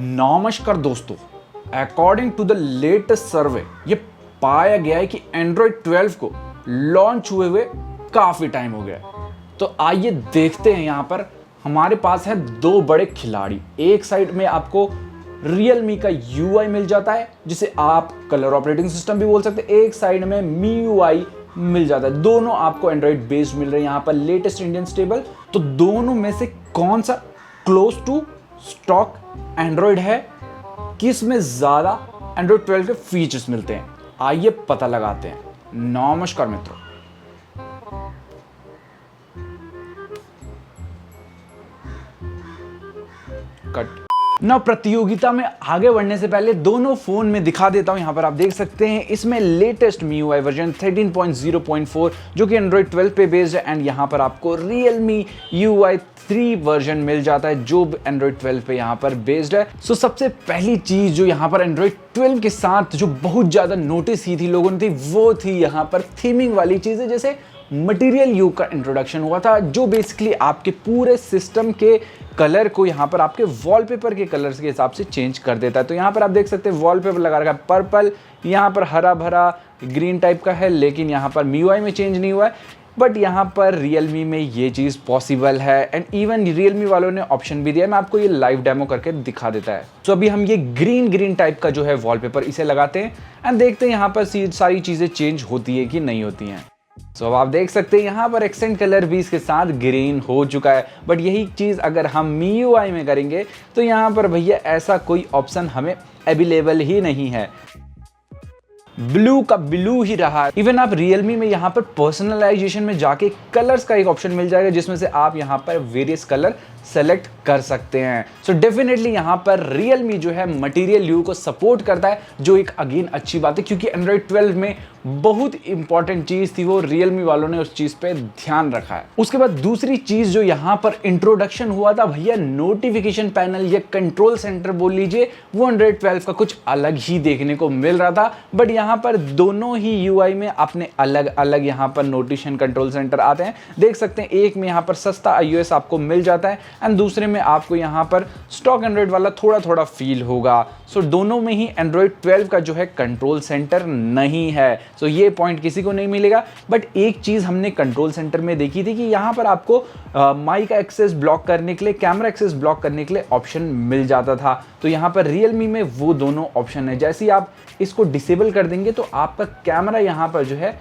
नमस्कार दोस्तों, according to the latest survey ये पाया गया है कि एंड्रॉयड 12 को लॉन्च हुए हुए काफ़ी टाइम हो गया है। तो आइए देखते हैं। यहाँ पर हमारे पास है दो बड़े खिलाड़ी। एक साइड में आपको Realme का UI मिल जाता है जिसे आप कलर ऑपरेटिंग सिस्टम भी बोल सकते हैं। एक साइड में MIUI मिल जाता है। दोनों आपको एंड्रॉयड बेस्ड मिल रहे हैं यहाँ पर लेटेस्ट इंडियन स्टेबल। तो दोनों में से कौन सा क्लोज टू स्टॉक एंड्रॉयड है, किस में ज्यादा एंड्रॉयड 12 के फीचर्स मिलते हैं, आइए पता लगाते हैं। नमस्कार मित्रों, कट ना। प्रतियोगिता में आगे बढ़ने से पहले दोनों फोन में दिखा देता हूं। यहां पर आप देख सकते हैं इसमें लेटेस्ट MIUI वर्जन 13.0.4 जो कि एंड्रॉयड 12 पे बेस्ड है। एंड यहां पर आपको Realme UI 3 वर्जन मिल जाता है जो एंड्रॉयड 12 पे यहां पर बेस्ड है। सो सबसे पहली चीज जो यहां पर एंड्रॉयड 12 के साथ जो बहुत ज्यादा नोटिस की थी लोगों ने, वो थी यहां पर थीमिंग वाली चीजें। जैसे मटेरियल यू का इंट्रोडक्शन हुआ था जो बेसिकली आपके पूरे सिस्टम के कलर को यहाँ पर आपके वॉलपेपर के कलर्स के हिसाब से चेंज कर देता है। तो यहाँ पर आप देख सकते हैं वॉलपेपर लगा रखा है पर्पल, यहाँ पर हरा भरा ग्रीन टाइप का है, लेकिन यहाँ पर MIUI में चेंज नहीं हुआ है। बट यहाँ पर Realme में ये चीज़ पॉसिबल है एंड इवन Realme वालों ने ऑप्शन भी दिया है। मैं आपको ये लाइव डेमो करके दिखा देता है। तो अभी हम ये ग्रीन टाइप का जो है वॉलपेपर इसे लगाते हैं एंड देखते हैं यहाँ पर सारी चीज़ें चेंज होती है कि नहीं होती हैं। तो अब आप देख सकते हैं यहाँ पर एक्सेंट कलर भी इसके साथ ग्रीन हो चुका है। बट यही चीज़ अगर हम MIUI में करेंगे तो यहाँ पर भैया ऐसा कोई ऑप्शन हमें अवेलेबल ही नहीं है। ब्लू का ब्लू ही रहा। इवन आप Realme में यहाँ पर पर्सनलाइजेशन में जाके कलर्स का एक ऑप्शन मिल जाएगा जिसमें से आप यहाँ पर वेरियस कलर सेलेक्ट कर सकते हैं। सो डेफिनेटली यहाँ पर Realme जो है मटेरियल यू को सपोर्ट करता है, जो एक अगेन अच्छी बात है क्योंकि एंड्रॉयड 12 में बहुत इंपॉर्टेंट चीज थी वो Realme वालों ने उस चीज पे ध्यान रखा है। उसके बाद दूसरी चीज जो यहाँ पर इंट्रोडक्शन हुआ था भैया, नोटिफिकेशन पैनल या कंट्रोल सेंटर बोल लीजिए, वो एंड्रॉयड 12 का कुछ अलग ही देखने को मिल रहा था। बट यहाँ पर दोनों ही UI में अपने अलग अलग यहाँ पर नोटिफिकेशन कंट्रोल सेंटर आते हैं। देख सकते हैं एक में यहाँ पर सस्ता iOS आपको मिल जाता है एंड दूसरे में आपको यहाँ पर स्टॉक एंड्रॉयड वाला थोड़ा फील होगा। सो दोनों में ही एंड्रॉयड 12 का जो है कंट्रोल सेंटर नहीं है। सो ये पॉइंट किसी को नहीं मिलेगा। बट एक चीज हमने कंट्रोल सेंटर में देखी थी कि यहाँ पर आपको माइक एक्सेस ब्लॉक करने के लिए, कैमरा एक्सेस ब्लॉक करने के लिए ऑप्शन मिल जाता था। तो यहाँ पर Realme में वो दोनों ऑप्शन है। जैसे ही आप इसको डिसेबल कर देंगे तो आपका कैमरा यहाँ पर जो है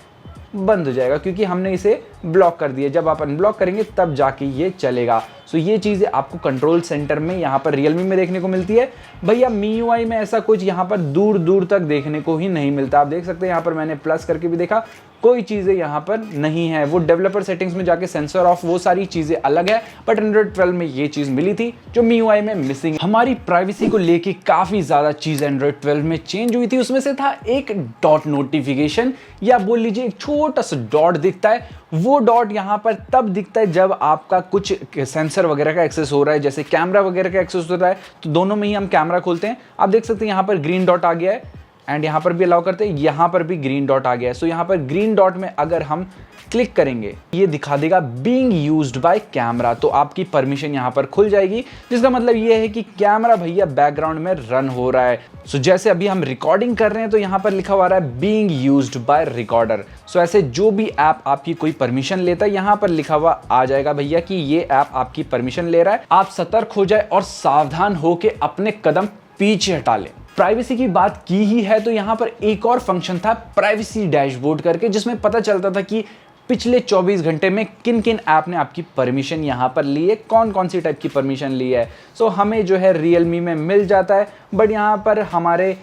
बंद हो जाएगा क्योंकि हमने इसे ब्लॉक कर दिया। जब आप अनब्लॉक करेंगे तब जाके ये चलेगा। सो ये चीज़ें आपको कंट्रोल सेंटर में यहाँ पर Realme में देखने को मिलती है। भैया MIUI में ऐसा कुछ यहाँ पर दूर तक देखने को ही नहीं मिलता। आप देख सकते हैं यहाँ पर मैंने प्लस करके भी देखा, कोई चीज़ें यहाँ पर नहीं है। वो डेवलपर सेटिंग्स में जाके सेंसर ऑफ, वो सारी चीज़ें अलग है। बट एंड्रॉयड 12 में ये चीज़ मिली थी जो MIUI में मिसिंग। हमारी प्राइवेसी को लेके काफ़ी ज़्यादा चीज़ एंड्रॉयड 12 में चेंज हुई थी। उसमें से था एक डॉट नोटिफिकेशन, या बोल लीजिए एक छोटा सा डॉट दिखता है। वो डॉट यहाँ पर तब दिखता है जब आपका कुछ सेंसर वगैरह का एक्सेस हो रहा है, जैसे कैमरा वगैरह का एक्सेस हो रहा है। तो दोनों में ही हम कैमरा खोलते हैं, आप देख सकते हैं यहाँ पर ग्रीन डॉट आ गया है एंड यहाँ पर भी अलाउ करते हैं, यहाँ पर भी ग्रीन डॉट आ गया है। सो यहाँ पर ग्रीन डॉट में अगर हम क्लिक करेंगे ये दिखा देगा बीइंग यूज्ड बाय कैमरा। तो आपकी परमिशन यहाँ पर खुल जाएगी, जिसका मतलब ये है कि कैमरा भैया बैकग्राउंड में रन हो रहा है। सो जैसे अभी हम रिकॉर्डिंग कर रहे हैं तो यहाँ पर लिखा हुआ रहा है बीइंग यूज्ड बाय रिकॉर्डर। सो ऐसे जो भी ऐप आपकी कोई परमिशन लेता है यहाँ पर लिखा हुआ आ जाएगा भैया कि ये ऐप आपकी परमिशन ले रहा है। आप सतर्क हो जाए और सावधान होकर अपने कदम पीछे हटा लें। प्राइवेसी की बात की ही है तो यहाँ पर एक और फंक्शन था प्राइवेसी डैशबोर्ड करके, जिसमें पता चलता था कि पिछले 24 घंटे में किन किन ऐप ने आपकी परमिशन यहाँ पर ली है, कौन कौन सी टाइप की परमिशन ली है। सो हमें जो है Realme में मिल जाता है। बट यहाँ पर हमारे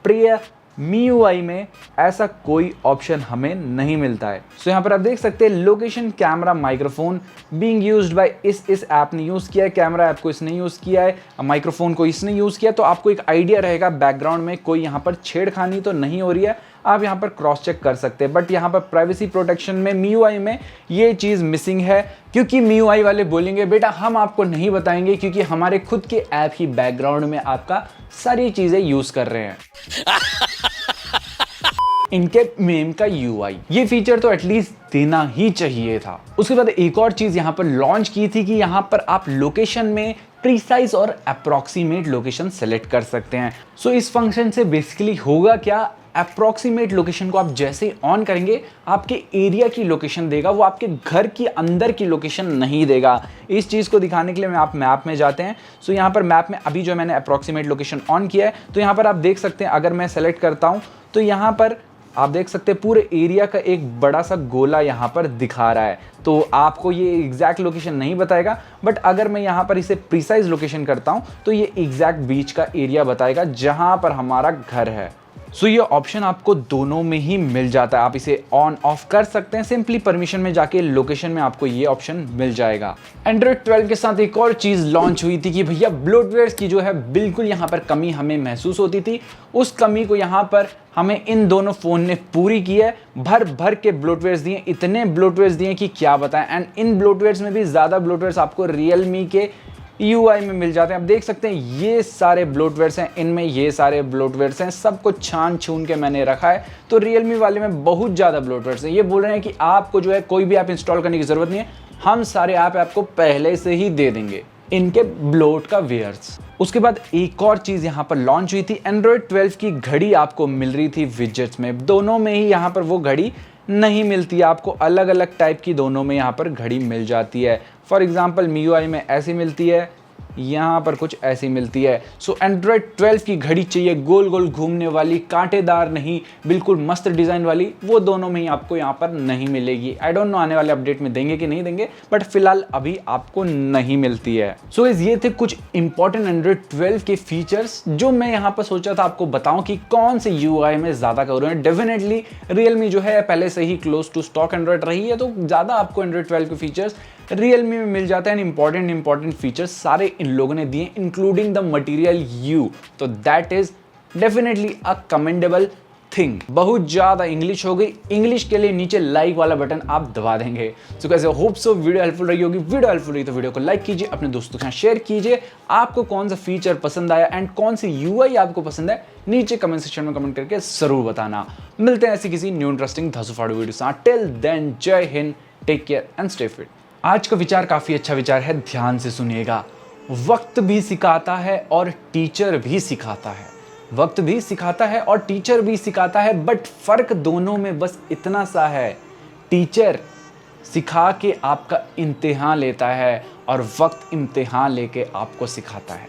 प्रिय MIUI में ऐसा कोई ऑप्शन हमें नहीं मिलता है। सो यहाँ पर आप देख सकते हैं location, camera, microphone being used by इस ऐप ने यूज़ किया है, कैमरा ऐप को इसने यूज़ किया है, माइक्रोफोन को इसने यूज़ किया। तो आपको एक आइडिया रहेगा बैकग्राउंड में कोई यहाँ पर छेड़खानी तो नहीं हो रही है। आप यहाँ पर क्रॉस चेक कर सकते हैं। बट यहाँ पर प्राइवेसी प्रोटेक्शन में MIUI में ये चीज़ मिसिंग है क्योंकि MIUI वाले बोलेंगे बेटा हम आपको नहीं बताएंगे क्योंकि हमारे खुद के ऐप ही बैकग्राउंड में आपका सारी चीज़ें यूज़ कर रहे हैं। इनके मेम का यूआई। ये फीचर तो एटलीस्ट देना ही चाहिए था। उसके बाद एक और चीज यहाँ पर लॉन्च की थी कि यहाँ पर आप लोकेशन में प्रीसाइज और अप्रॉक्सीमेट लोकेशन सेलेक्ट कर सकते हैं। सो इस फंक्शन से बेसिकली होगा क्या, अप्रॉक्सीमेट लोकेशन को आप जैसे ऑन करेंगे आपके एरिया की लोकेशन देगा, वो आपके घर की अंदर की लोकेशन नहीं देगा। इस चीज़ को दिखाने के लिए आप मैप में जाते हैं। सो यहाँ पर मैप में अभी जो मैंने अप्रॉक्सीमेट लोकेशन ऑन किया है, तो यहाँ पर आप देख सकते हैं, अगर मैं सेलेक्ट करता हूँ तो यहाँ पर आप देख सकते हैं पूरे एरिया का एक बड़ा सा गोला यहाँ पर दिखा रहा है। तो आपको ये एग्जैक्ट लोकेशन नहीं बताएगा, बट अगर मैं यहाँ पर इसे प्रिसाइज लोकेशन करता हूँ तो ये एग्जैक्ट बीच का एरिया बताएगा जहाँ पर हमारा घर है। सो ये ऑप्शन आपको दोनों में ही मिल जाता है, आप इसे ऑन ऑफ कर सकते हैं। सिंपली परमिशन में जाके लोकेशन में आपको ये ऑप्शन मिल जाएगा। एंड्रॉइड 12 के साथ एक और चीज़ लॉन्च हुई थी कि भैया ब्लोटवेयर्स की जो है बिल्कुल यहाँ पर कमी हमें महसूस होती थी, उस कमी को यहाँ पर हमें इन दोनों फ़ोन ने पूरी की है। भर भर के ब्लोटवेयर्स दिए, इतने ब्लोटवेयर्स दिए कि क्या बताएं। एंड इन ब्लोटवेयर्स में भी ज़्यादा ब्लोटवेयर्स आपको रियलमी के UI में मिल जाते हैं। आप देख सकते हैं ये सारे ब्लोटवेयर्स हैं, इनमें ये सारे ब्लोटवेयर्स हैं, सबको छान छून के मैंने रखा है। तो रियलमी वाले में बहुत ज़्यादा ब्लोटवेयर्स हैं। ये बोल रहे हैं कि आपको जो है कोई भी ऐप इंस्टॉल करने की ज़रूरत नहीं है, हम सारे ऐप आपको पहले से ही दे देंगे इनके ब्लोट का वेयर्स। उसके बाद एक और चीज़ यहाँ पर लॉन्च हुई थी, एंड्रॉयड 12 की घड़ी आपको मिल रही थी विजेट्स में। दोनों में ही यहाँ पर वो घड़ी नहीं मिलती है, आपको अलग अलग टाइप की दोनों में यहाँ पर घड़ी मिल जाती है। फॉर एग्जाम्पल MIUI में ऐसी मिलती है, यहाँ पर कुछ ऐसी मिलती है। सो एंड्रॉयड 12 की घड़ी चाहिए गोल गोल घूमने वाली, कांटेदार नहीं, बिल्कुल मस्त डिज़ाइन वाली, वो दोनों में ही आपको यहाँ पर नहीं मिलेगी। आई डोंट नो आने वाले अपडेट में देंगे कि नहीं देंगे, बट फिलहाल अभी आपको नहीं मिलती है। सो ये थे कुछ इंपॉर्टेंट एंड्रॉयड 12 के फीचर्स जो मैं यहाँ पर सोचा था आपको बताऊं कि कौन से UI में ज़्यादा कवर है। डेफिनेटली रियलमी जो है पहले से ही क्लोज टू स्टॉक एंड्रॉयड रही है, तो ज़्यादा आपको एंड्रॉयड 12 के फीचर्स रियलमी में मिल जाते हैं। इंपॉर्टेंट फीचर्स सारे इन लोगों ने दिए, इंक्लूडिंग द मटेरियल यू। तो that is definitely a commendable thing. बहुत ज़्यादा इंग्लिश हो गई, इंग्लिश के लिए नीचे लाइक वाला बटन आप दबा देंगे। सो कैसे होप सो वीडियो हेल्पफुल रही होगी। वीडियो हेल्पफुल रही तो वीडियो को लाइक कीजिए, अपने दोस्तों के साथ शेयर कीजिए। आपको कौन सा फीचर पसंद आया एंड कौन सी UI आपको पसंद है, नीचे कमेंट सेक्शन में कमेंट करके जरूर बताना। मिलते हैं ऐसी किसी न्यू इंटरेस्टिंग धांसू-फाड़ू वीडियो साथ। टिल देन जय हिंद, take care and stay fit. आज का विचार काफ़ी अच्छा विचार है, ध्यान से सुनिएगा। वक्त भी सिखाता है और टीचर भी सिखाता है। वक्त भी सिखाता है और टीचर भी सिखाता है, बट फ़र्क दोनों में बस इतना सा है, टीचर सिखा के आपका इम्तिहान लेता है और वक्त इम्तिहान लेके आपको सिखाता है।